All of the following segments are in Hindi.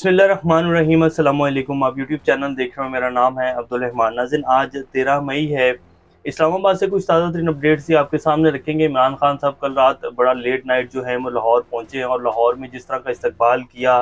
बिस्मिल्लाहिर्रहमानिर्रहीम अस्सलाम वालेकुम। आप यूट्यूब चैनल देख रहे हो, मेरा नाम है अब्दुल रहमान। नाज़रीन, आज 13 मई है। इस्लामाबाद से कुछ ताज़ा तरीन अपडेट्स ही आपके सामने रखेंगे। इमरान खान साहब कल रात बड़ा लेट नाइट जो है वो लाहौर पहुँचे और लाहौर में जिस तरह का इस्तकबाल किया,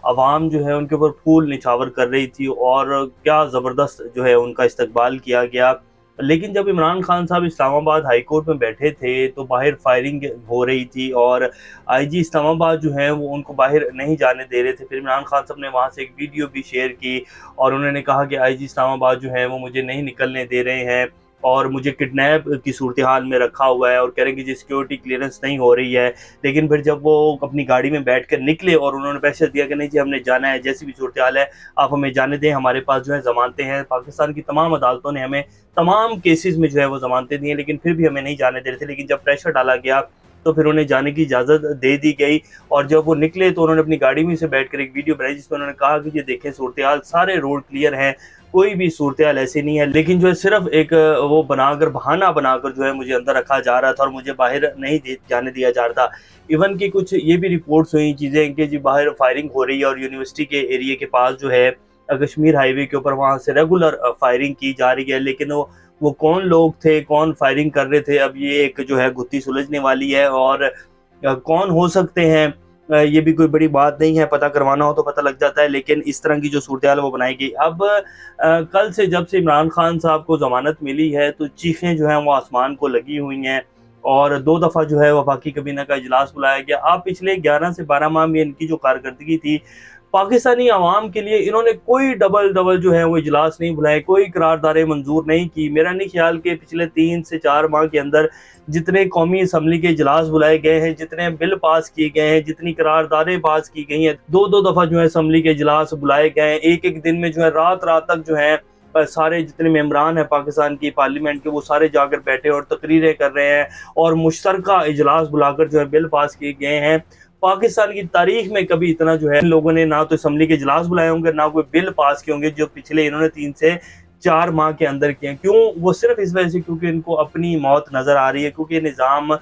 आवाम जो है उनके ऊपर फूल निछावर कर रही थी और क्या ज़बरदस्त जो है उनका इस्तकबाल किया गया। लेकिन जब इमरान खान साहब इस्लामाबाद हाई कोर्ट में बैठे थे तो बाहर फायरिंग हो रही थी और आईजी इस्लामाबाद जो है वो उनको बाहर नहीं जाने दे रहे थे। फिर इमरान खान साहब ने वहाँ से एक वीडियो भी शेयर की और उन्होंने कहा कि आईजी इस्लामाबाद जो है वो मुझे नहीं निकलने दे रहे हैं और मुझे किडनैप की सूरत हाल में रखा हुआ है और कह रहे हैं कि जी सिक्योरिटी क्लियरेंस नहीं हो रही है। लेकिन फिर जब वो अपनी गाड़ी में बैठ कर निकले और उन्होंने प्रेशर दिया कि नहीं जी हमने जाना है, जैसी भी सूरत हाल है आप हमें जाने दें, हमारे पास जो है ज़मानतें हैं, पाकिस्तान की तमाम अदालतों ने हमें तमाम केसेस में जो है वो ज़मानतें दी हैं, लेकिन फिर भी हमें नहीं जाने दे रहे थे। लेकिन जब प्रेशर डाला गया तो फिर उन्हें जाने की इजाज़त दे दी गई और जब वो निकले तो उन्होंने अपनी गाड़ी में से बैठकर एक वीडियो बनाई जिसमें उन्होंने कहा कि ये देखें सूरत-ए-हाल, सारे रोड क्लियर हैं, कोई भी सूरत-ए-हाल ऐसी नहीं है। लेकिन जो है सिर्फ़ एक वो बनाकर, बहाना बनाकर जो है मुझे अंदर रखा जा रहा था और मुझे बाहर नहीं जाने दिया जा रहा था। इवन कि कुछ ये भी रिपोर्ट्स हुई चीज़ें कि जी बाहर फायरिंग हो रही है और यूनिवर्सिटी के एरिया के पास जो है कश्मीर हाईवे के ऊपर वहाँ से रेगुलर फायरिंग की जा रही है। लेकिन वो कौन लोग थे, कौन फायरिंग कर रहे थे, अब ये एक जो है गुत्थी सुलझने वाली है और कौन हो सकते हैं ये भी कोई बड़ी बात नहीं है, पता करवाना हो तो पता लग जाता है। लेकिन इस तरह की जो सूरत-ए-हाल वो बनाई गई। अब कल से जब से इमरान खान साहब को ज़मानत मिली है तो चीखें जो हैं वो आसमान को लगी हुई हैं और 2 दफ़ा जो है वफाकी काबीना का इजलास बुलाया गया। अब पिछले 11 से 12 माह में इनकी जो कारकर्दगी थी, पाकिस्तानी अवाम के लिए इन्होंने कोई डबल जो है वो इजलास नहीं बुलाए, कोई करारदादें मंजूर नहीं की। मेरा नहीं ख्याल कि पिछले 3 से 4 माह के अंदर जितने कौमी असम्बली के इजलास बुलाए गए हैं, जितने बिल पास किए गए हैं, जितनी करारदादें पास की गई हैं, 2-2 दफ़ा जो है असम्बली के इजलास बुलाए गए हैं। एक-एक दिन में जो है रात-रात तक जो है सारे जितने मेंबरान हैं पाकिस्तान की पार्लियामेंट के वो सारे जाकर बैठे और तकरीरें कर रहे हैं और मुश्तरका इजलास बुलाकर जो है बिल पास किए गए हैं। पाकिस्तान की तारीख में कभी इतना जो है लोगों ने ना तो असम्बली के इजलास बुलाए होंगे, ना कोई बिल पास किए होंगे जो पिछले इन्होंने 3 से 4 माह के अंदर किए। क्यों? वो सिर्फ इस वजह से क्योंकि इनको अपनी मौत नज़र आ रही है, क्योंकि ये निज़ाम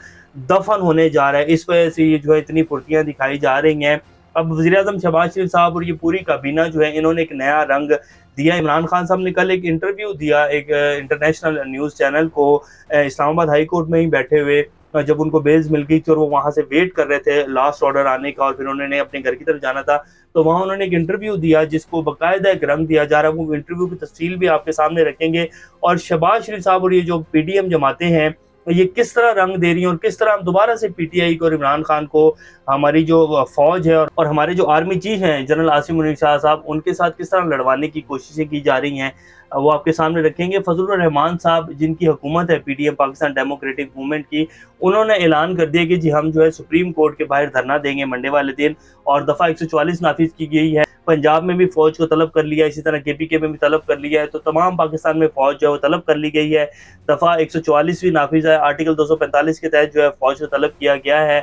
दफन होने जा रहा है। इस वजह से ये जो है इतनी फुर्तियाँ दिखाई जा रही हैं। अब वज़ीर-ए-आज़म शहबाज शरीफ साहब और ये पूरी काबीना जो है इन्होंने एक नया रंग दिया। इमरान खान साहब ने कल एक इंटरव्यू दिया एक इंटरनेशनल न्यूज़ चैनल को, इस्लामाबाद हाई कोर्ट में ही बैठे हुए, जब उनको बेल्स मिल गई थी और वो वहाँ से वेट कर रहे थे लास्ट ऑर्डर आने का और फिर उन्होंने अपने घर की तरफ जाना था, तो वहाँ उन्होंने एक इंटरव्यू दिया जिसको बाकायदा एक रंग दिया जा रहा है। वो इंटरव्यू की तफसील भी आपके सामने रखेंगे और शहबाज शरीफ साहब और ये जो पीडीएम जमातें हैं ये किस तरह रंग दे रही हैं और किस तरह हम दोबारा से पीटीआई को और इमरान खान को, हमारी जो फौज है और हमारे जो आर्मी चीफ हैं जनरल आसिम मुनीर शाह साहब, उनके साथ किस तरह लड़वाने की कोशिशें की जा रही हैं, वो आपके सामने रखेंगे। फजलुर रहमान साहब जिनकी हुकूमत है पीडीएम पाकिस्तान डेमोक्रेटिक मूवमेंट की, उन्होंने ऐलान कर दिया कि जी हम जो है सुप्रीम कोर्ट के बाहर धरना देंगे मंडे वाले दिन और दफ़ा 144 नाफिज की गई है। पंजाब में भी फ़ौज को तलब कर लिया, इसी तरह केपीके में भी तलब कर लिया है, तो तमाम पाकिस्तान में फ़ौज जो है वो तलब कर ली गई है। दफ़ा 144 भी नाफिज है, आर्टिकल 245 के तहत जो है फ़ौज को तलब किया गया है।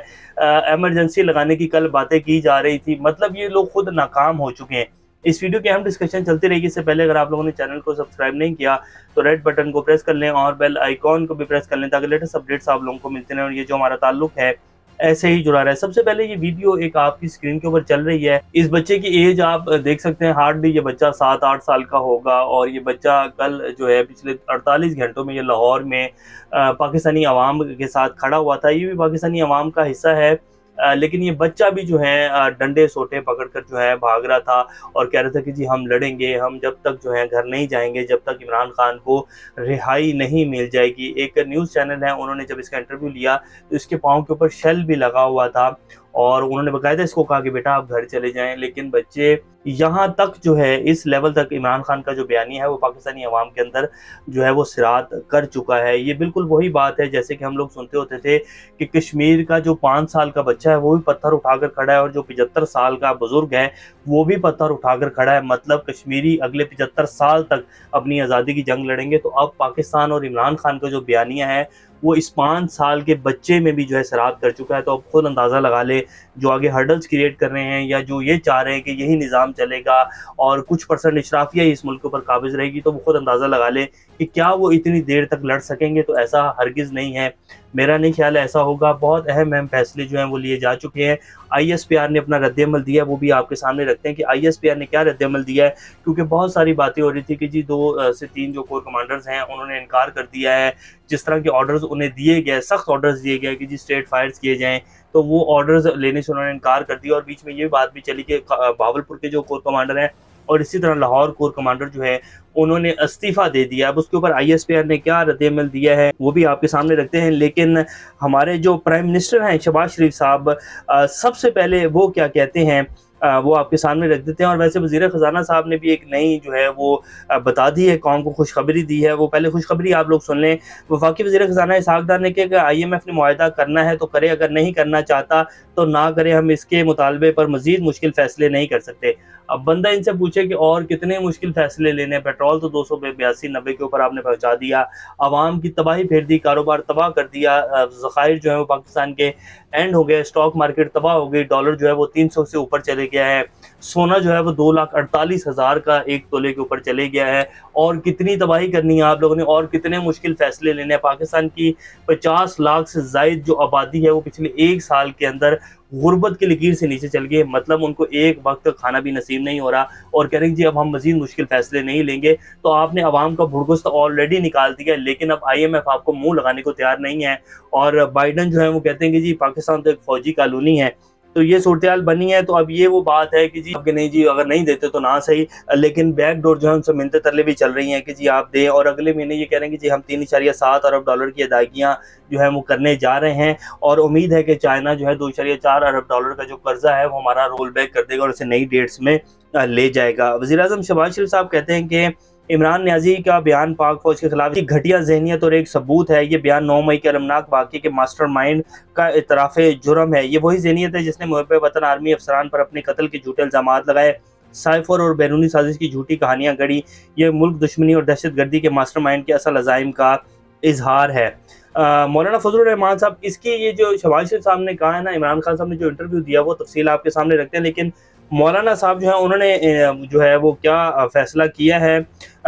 एमरजेंसी लगाने की कल बातें की जा रही थी, मतलब ये लोग खुद नाकाम हो चुके हैं। इस वीडियो की अहम डिस्कशन चलती रहेगी। इससे पहले अगर आप लोगों ने चैनल को सब्सक्राइब नहीं किया तो रेड बटन को प्रेस कर लें और बेल आइकॉन को भी प्रेस कर लें ताकि लेटेस्ट अपडेट्स आप लोगों को मिलते रहें और ये जो हमारा ताल्लुक है ऐसे ही जुड़ा रहे। सबसे पहले ये वीडियो एक आपकी स्क्रीन के ऊपर चल रही है। इस बच्चे की एज आप देख सकते हैं, हार्डली ये बच्चा 7-8 साल का होगा और ये बच्चा कल जो है पिछले 48 घंटों में ये लाहौर में पाकिस्तानी अवाम के साथ खड़ा हुआ था। ये भी पाकिस्तानी अवाम का हिस्सा है, लेकिन ये बच्चा भी जो है डंडे सोटे पकड़कर जो है भाग रहा था और कह रहा था कि जी हम लड़ेंगे, हम जब तक जो है घर नहीं जाएंगे, जब तक इमरान खान को रिहाई नहीं मिल जाएगी। एक न्यूज़ चैनल है, उन्होंने जब इसका इंटरव्यू लिया तो इसके पाँव के ऊपर शेल भी लगा हुआ था और उन्होंने बाकायदा इसको कहा कि बेटा आप घर चले जाएं। लेकिन बच्चे यहाँ तक जो है इस लेवल तक इमरान खान का जो बयानी है वो पाकिस्तानी अवाम के अंदर जो है वो सिरात कर चुका है। ये बिल्कुल वही बात है जैसे कि हम लोग सुनते होते थे कि कश्मीर का जो 5 साल का बच्चा है वो भी पत्थर उठाकर खड़ा है और जो 75 साल का बुजुर्ग है वो भी पत्थर उठाकर खड़ा है। मतलब कश्मीरी अगले 75 साल तक अपनी आज़ादी की जंग लड़ेंगे। तो अब पाकिस्तान और इमरान खान का जो बयानिया है वो इस 5 साल के बच्चे में भी जो है सिरात कर चुका है। तो अब खुद अंदाज़ा लगा ले, जो आगे हर्डल्स क्रिएट कर रहे हैं या जो ये चाह रहे हैं कि यही निज़ाम चलेगा और कुछ परसेंट इशराफिया ही इस मुल्क के ऊपर काबिज़ रहेगी, तो वो खुद अंदाज़ा लगा ले कि क्या वो इतनी देर तक लड़ सकेंगे। तो ऐसा हरगिज़ नहीं है, मेरा नहीं ख्याल ऐसा होगा। बहुत अहम फैसले जो हैं वो लिए जा चुके हैं। ISPR ने अपना रद्द-ए-अमल दिया है, वो भी आपके सामने रखते हैं कि ISPR ने क्या रद्द-ए-अमल दिया है। क्योंकि बहुत सारी बातें हो रही थी कि जी 2 से 3 जो कोर कमांडर्स हैं, उन्होंने इनकार कर दिया है। जिस तरह के ऑर्डर्स उन्हें दिए गए, सख्त ऑर्डर्स दिए गए कि जी स्ट्रेट फायर्स किए जाएँ, तो वो ऑर्डर्स लेने से उन्होंने इनकार कर दिया। और बीच में ये बात भी चली कि भावलपुर के जो कोर कमांडर हैं और इसी तरह लाहौर कोर कमांडर जो है, उन्होंने इस्तीफ़ा दे दिया। अब उसके ऊपर ISPR ने क्या रद्द-ए-अमल दिया है, वो भी आपके सामने रखते हैं। लेकिन हमारे जो प्राइम मिनिस्टर हैं शहबाज शरीफ साहब, सबसे पहले वो क्या कहते हैं, वो आपके सामने रख देते हैं। और वैसे वज़ीर ख़ज़ाना साहब ने भी एक नई जो है वो बता दी है, कौम को खुशखबरी दी है। वो पहले खुशखबरी आप लोग सुन लें। वफ़ाकी वज़ीर ख़ज़ाना इसहाक़ डार ने कहा कि IMF ने मुआहिदा करना है तो करे, अगर नहीं करना चाहता तो ना करे, हम इसके मुतालबे पर मज़ीद मुश्किल फ़ैसले नहीं कर सकते। अब बंदा इनसे पूछे कि और कितने मुश्किल फ़ैसले लेने हैं, पेट्रोल तो 282-90 के ऊपर आपने पहुँचा दिया, अवाम की तबाही फेर दी, कारोबार तबाह कर दिया, ज़खायर जो है वो पाकिस्तान के एंड हो गए, स्टॉक मार्केट तबाह हो गई, डॉलर जो है वो 300 से ऊपर चले गया है, सोना जो है वो 2,48,000 का 1 तोले के ऊपर चले गया है। और कितनी तबाही करनी है आप लोगों ने, और कितने मुश्किल फ़ैसले लेने हैं। पाकिस्तान की 50 लाख से ज़ायद जो आबादी है वो पिछले 1 साल के अंदर गुर्बत की लकीर से नीचे चल गई। मतलब उनको एक वक्त खाना भी नसीब नहीं हो रहा और कह रहे हैं जी अब हम मज़ीद मुश्किल फ़ैसले नहीं लेंगे। तो आपने अवाम का भुड़गुस्त ऑलरेडी निकाल दिया है, लेकिन अब IMF आपको मुँह लगाने को तैयार नहीं है। और बाइडन जो है वो कहते हैं कि जी पाकिस्तान तो एक फ़ौजी कॉलोनी है। तो ये सूरत-ए-हाल बनी है। तो अब ये वो बात है कि जी कि नहीं जी, अगर नहीं देते तो ना सही, लेकिन बैकडोर जो है उनसे मिन्नतें तरले भी चल रही हैं कि जी आप दें। और अगले महीने ये कह रहे हैं कि जी हम 3.7 अरब डॉलर की अदायगियाँ जो है वो करने जा रहे हैं। और उम्मीद है कि चाइना जो है 2.4 अरब डॉलर का जो कर्जा है वो हमारा रोल बैक कर देगा और इसे नई डेट्स में ले जाएगा। वज़ीर-ए-आज़म शहबाज शरीफ साहब कहते हैं कि इमरान नियाज़ी का बयान पाक फ़ौज के खिलाफ एक घटिया ज़हनियत और एक सबूत है। ये बयान 9 मई के अलमनाक वाक़ये के मास्टरमाइंड का इतराफ़े जुर्म है। ये वही ज़हनियत है जिसने मुहब्बे वतन आर्मी अफ़सरान पर अपने कत्ल के झूठे इल्ज़ामात लगाए, साइफ़र और बैरूनी साज़िश की झूठी कहानियाँ गढ़ी। ये मुल्क दुश्मनी और दहशतगर्दी के मास्टरमाइंड के असल अज़ाइम का इज़हार है। मौलाना फ़ज़लुर रहमान साहब, इसकी ये जो शहबाज शरीफ साहब ने कहा है ना, इमरान खान साहब ने जो इंटरव्यू दिया वो तफ़सील आपके सामने रखते हैं। लेकिन मौलाना साहब जो है उन्होंने जो है वो क्या फ़ैसला किया है।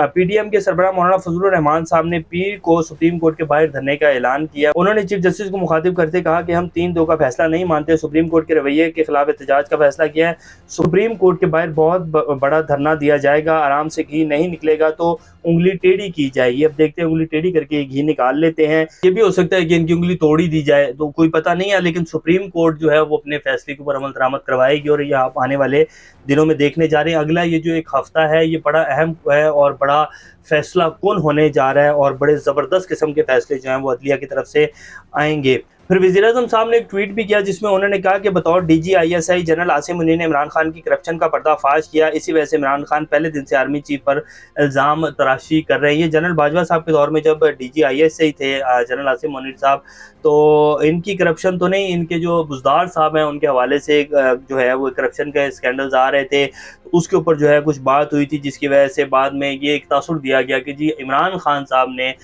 PTM के सरबराह मौलाना फ़ज़लुर रहमान साहब ने पीर को सुप्रीम कोर्ट के बाहर धरने का ऐलान किया। उन्होंने चीफ जस्टिस को मुखातिब करते कहा कि हम 3-2 का फैसला नहीं मानते, सुप्रीम कोर्ट के रवैये के खिलाफ एहतजाज का फैसला किया है। सुप्रीम कोर्ट के बाहर बहुत बड़ा धरना दिया जाएगा, आराम से घी नहीं निकलेगा तो उंगली टेढ़ी की जाएगी। अब देखते हैं, उंगली टेढ़ी करके घी निकाल लेते हैं। ये भी हो सकता है कि इनकी उंगली तोड़ी दी जाए, तो कोई पता नहीं है। लेकिन सुप्रीम कोर्ट जो है वो अपने फैसले के ऊपर अमल दरामद करवाएगी और ये आप आने वाले दिनों में देखने जा रहे हैं। अगला ये जो एक हफ्ता है ये बड़ा अहम है और बड़ा फैसला कुन होने जा रहा है और बड़े ज़बरदस्त किस्म के फैसले जो हैं वो अदलिया की तरफ से आएंगे। फिर वज़ीर-ए-आज़म साहब ने एक ट्वीट भी किया जिसमें उन्होंने कहा कि बतौर DG-ISI जनरल आसिम मुनीर ने इमरान खान की करप्शन का पर्दाफाश किया। इसी वजह से इमरान खान पहले दिन से आर्मी चीफ पर इल्ज़ाम तराशी कर रहे हैं। ये जनरल बाजवा साहब के दौर में जब DG-ISI थे जनरल आसिम मुनीर साहब, तो इनकी करप्शन तो नहीं, इनके जो बुज़दार साहब हैं उनके हवाले से जो है वो करप्शन के स्कैंडल्स आ रहे थे। उसके ऊपर जो है कुछ बात हुई थी जिसकी वजह से बाद में ये एक तासुर दिया गया कि जी इमरान खान साहब ने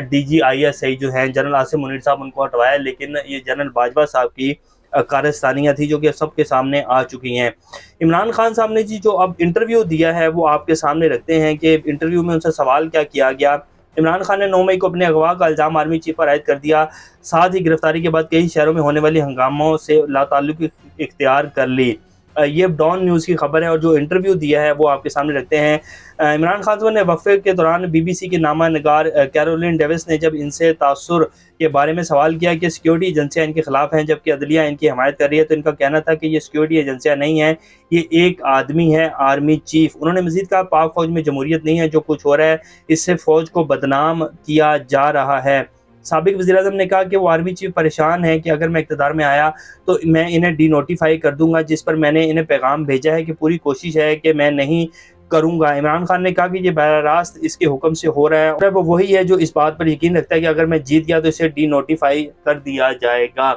DG-ISI जो हैं जनरल आसिम मुनीर साहब उनको हटवाया। लेकिन ये जनरल बाजवा साहब की कारस्तानियाँ थी जो कि सबके सामने आ चुकी हैं। इमरान खान साहब ने जी जो अब इंटरव्यू दिया है वो आपके सामने रखते हैं कि इंटरव्यू में उनसे सवाल क्या किया गया। इमरान खान ने 9 मई को अपने अगवा का इल्ज़ाम आर्मी चीफ पर आयद कर दिया। साथ ही गिरफ्तारी के बाद कई शहरों में होने वाली हंगामों से लाताल्लुकी इख्तियार कर ली। ये डॉन न्यूज़ की खबर है और जो इंटरव्यू दिया है वो आपके सामने रखते हैं। इमरान खान साहब ने वक्फे के दौरान BBC की नामा निगार कैरोलिन डेविस ने जब इनसे तासुर के बारे में सवाल किया कि सिक्योरिटी एजेंसियाँ इनके खिलाफ हैं जबकि अदलिया इनकी हमायत कर रही है, तो इनका कहना था कि ये सिक्योरिटी एजेंसियाँ नहीं हैं, ये एक आदमी है, आर्मी चीफ। उन्होंने मज़ीद कहा पाक फ़ौज में जमहूरियत नहीं है, जो कुछ हो रहा है इससे फ़ौज को बदनाम किया जा रहा है। साबिक वज़ीर-ए-आज़म ने कहा कि वो आर्मी चीफ परेशान है कि अगर मैं इक़्तिदार में आया तो मैं इन्हें डीनोटिफाई कर दूंगा, जिस पर मैंने इन्हें पैगाम भेजा है कि पूरी कोशिश है कि मैं नहीं करूंगा। इमरान खान ने कहा कि ये बराह रास्त इसके हुक्म से हो रहा है और वो वही है जो इस बात पर यकीन रखता है कि अगर मैं जीत गया तो इसे डीनोटिफाई कर दिया जाएगा।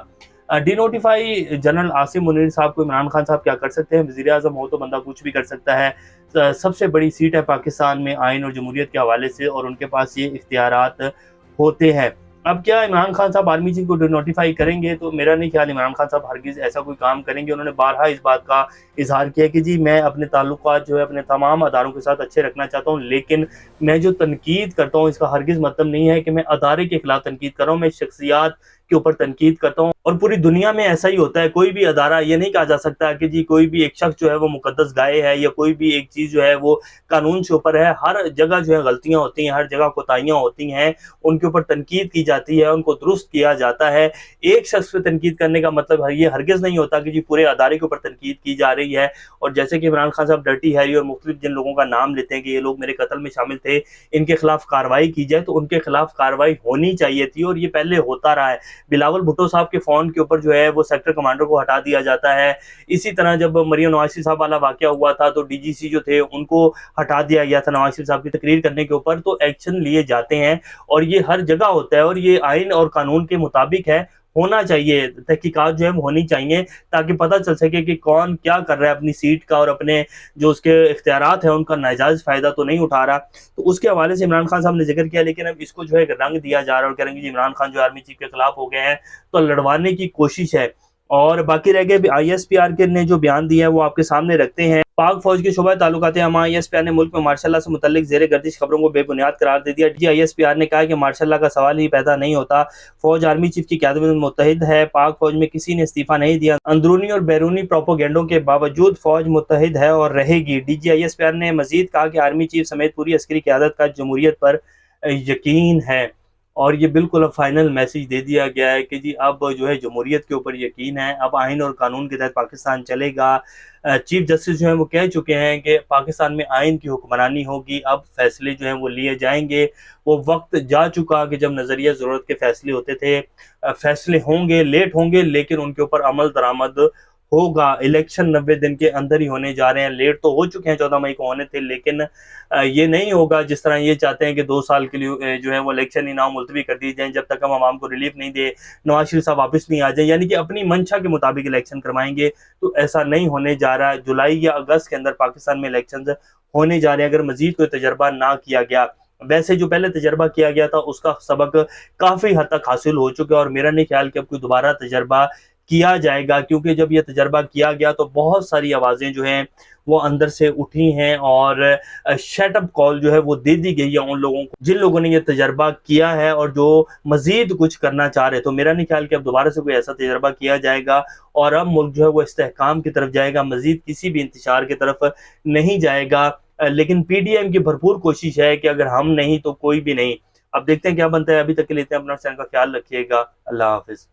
डीनोटिफाई जनरल आसिम मुनीर साहब को इमरान खान साहब क्या कर सकते हैं? वज़ीर-ए-आज़म हो तो बंदा कुछ भी कर सकता है। सबसे बड़ी सीट है पाकिस्तान में आइन और जमहूरियत के हवाले से और उनके पास ये इख्तियारात होते हैं। अब क्या इमरान खान साहब आर्मी चीफ को डीनोटिफाई करेंगे? तो मेरा नहीं ख्याल इमरान खान साहब हरगिज़ ऐसा कोई काम करेंगे। उन्होंने बारहा इस बात का इज़हार किया कि जी मैं अपने ताल्लुकात जो है अपने तमाम अदारों के साथ अच्छे रखना चाहता हूँ, लेकिन मैं जो तनकीद करता हूँ इसका हरगिज़ मतलब नहीं है कि मैं अदारे के खिलाफ तनकीद कर रहा हूँ, मैं शख्सियात के ऊपर तनकीद करता हूँ। और पूरी दुनिया में ऐसा ही होता है, कोई भी अदारा ये नहीं कहा जा सकता कि जी कोई भी एक शख्स जो है वो मुकद्दस गाय है या कोई भी एक चीज़ जो है वो कानून से ऊपर है। हर जगह जो है गलतियाँ होती हैं, हर जगह कोताहियाँ होती हैं, उनके ऊपर तनकीद की जाती है, उनको दुरुस्त किया जाता है। एक शख्स पे तनकीद करने का मतलब है ये हरगिज़ नहीं होता कि जी पूरे अदारे के ऊपर तनकीद की जा रही है। और जैसे कि इमरान खान साहब डर्टी हैरी और मुख्तलिफ जिन लोगों का नाम लेते हैं कि ये लोग मेरे कत्ल में शामिल थे, इनके खिलाफ कार्रवाई की जाए, तो उनके खिलाफ कार्रवाई होनी चाहिए थी और ये पहले होता रहा है। बिलावल भुट्टो साहब के फ़ोन के ऊपर जो है वो सेक्टर कमांडर को हटा दिया जाता है। इसी तरह जब मरियम नवाज़ साहब वाला वाक़या हुआ था तो डीजीसी जो थे उनको हटा दिया गया था नवाज़ साहब की तकरीर करने के ऊपर, तो एक्शन लिए जाते हैं और ये हर जगह होता है और ये आइन और कानून के मुताबिक है, होना चाहिए। तहकीकात जो है वो होनी चाहिए ताकि पता चल सके कि कौन क्या कर रहा है अपनी सीट का और अपने जो उसके इख्तियारात हैं उनका नाजायज़ फ़ायदा तो नहीं उठा रहा। तो उसके हवाले से इमरान खान साहब ने ज़िक्र किया, लेकिन अब इसको जो है रंग दिया जा रहा है और कह रहे हैं कि इमरान खान जो आर्मी चीफ के खिलाफ हो गए हैं तो लड़वाने की कोशिश है। और बाकी रह गए आईएसपीआर के ने जो बयान दिया है वो आपके सामने रखते हैं। पाक फौज के शोबा ताल्लुकात अमा आईएसपीआर ने मुल्क में मार्शल लॉ से मुतल्लिक ज़ेर गर्दिश खबरों को बेबुनियाद करार दे दिया। आईएसपीआर ने कहा कि मार्शल लॉ का सवाल ही पैदा नहीं होता। फौज आर्मी चीफ की क़यादत में मुत्तहिद है। पाक फौज में किसी ने इस्तीफा नहीं दिया। अंदरूनी और बैरूनी प्रोपोगेंडों के बावजूद फौज मुत्तहिद है और रहेगी। आईएसपीआर ने मजीद कहा कि आर्मी चीफ समेत पूरी अस्करी क़यादत का जमहूरियत पर यकीन है। और ये बिल्कुल अब फाइनल मैसेज दे दिया गया है कि जी अब जो है जमहूरियत के ऊपर यकीन है, अब आइन और कानून के तहत पाकिस्तान चलेगा। चीफ जस्टिस जो हैं वो कह चुके हैं कि पाकिस्तान में आइन की हुक्मरानी होगी, अब फैसले जो हैं वो लिए जाएंगे। वो वक्त जा चुका कि जब नज़रिया ज़रूरत के फैसले होते थे। फैसले होंगे, लेट होंगे, लेकिन उनके ऊपर अमल दरामद होगा। इलेक्शन 90 दिन के अंदर ही होने जा रहे हैं। लेट तो हो चुके हैं, 14 मई को होने थे, लेकिन ये नहीं होगा जिस तरह ये चाहते हैं कि 2 साल के लिए जो है वो इलेक्शन ही ना मुलतवी कर दिए जाएँ जब तक हम आवाम को रिलीफ नहीं दे, नवाज शरीफ साहब वापस नहीं आ जाए, यानी कि अपनी मंशा के मुताबिक इलेक्शन करवाएंगे। तो ऐसा नहीं होने जा रहा है। जुलाई या अगस्त के अंदर पाकिस्तान में इलेक्शन होने जा रहे हैं अगर मजीद कोई तजर्बा ना किया गया। वैसे जो पहले तजर्बा किया गया था उसका सबक काफ़ी हद तक हासिल हो चुका है और मेरा नहीं ख्याल कि अब कोई दोबारा तजर्बा किया जाएगा, क्योंकि जब ये तजर्बा किया गया तो बहुत सारी आवाज़ें जो हैं वो अंदर से उठी हैं और शट अप कॉल जो है वो दे दी गई है उन लोगों को जिन लोगों ने ये तजर्बा किया है और जो मज़ीद कुछ करना चाह रहे। तो मेरा नहीं ख्याल कि अब दोबारा से कोई ऐसा तजर्बा किया जाएगा और अब मुल्क जो है वो इस्तेहकाम की तरफ जाएगा, मज़ीद किसी भी इंतशार की तरफ नहीं जाएगा। लेकिन पीडीएम की भरपूर कोशिश है कि अगर हम नहीं तो कोई भी नहीं। अब देखते हैं क्या बनता है। अभी तक के लिए अपना का ख्याल रखिएगा। अल्लाह हाफिज़।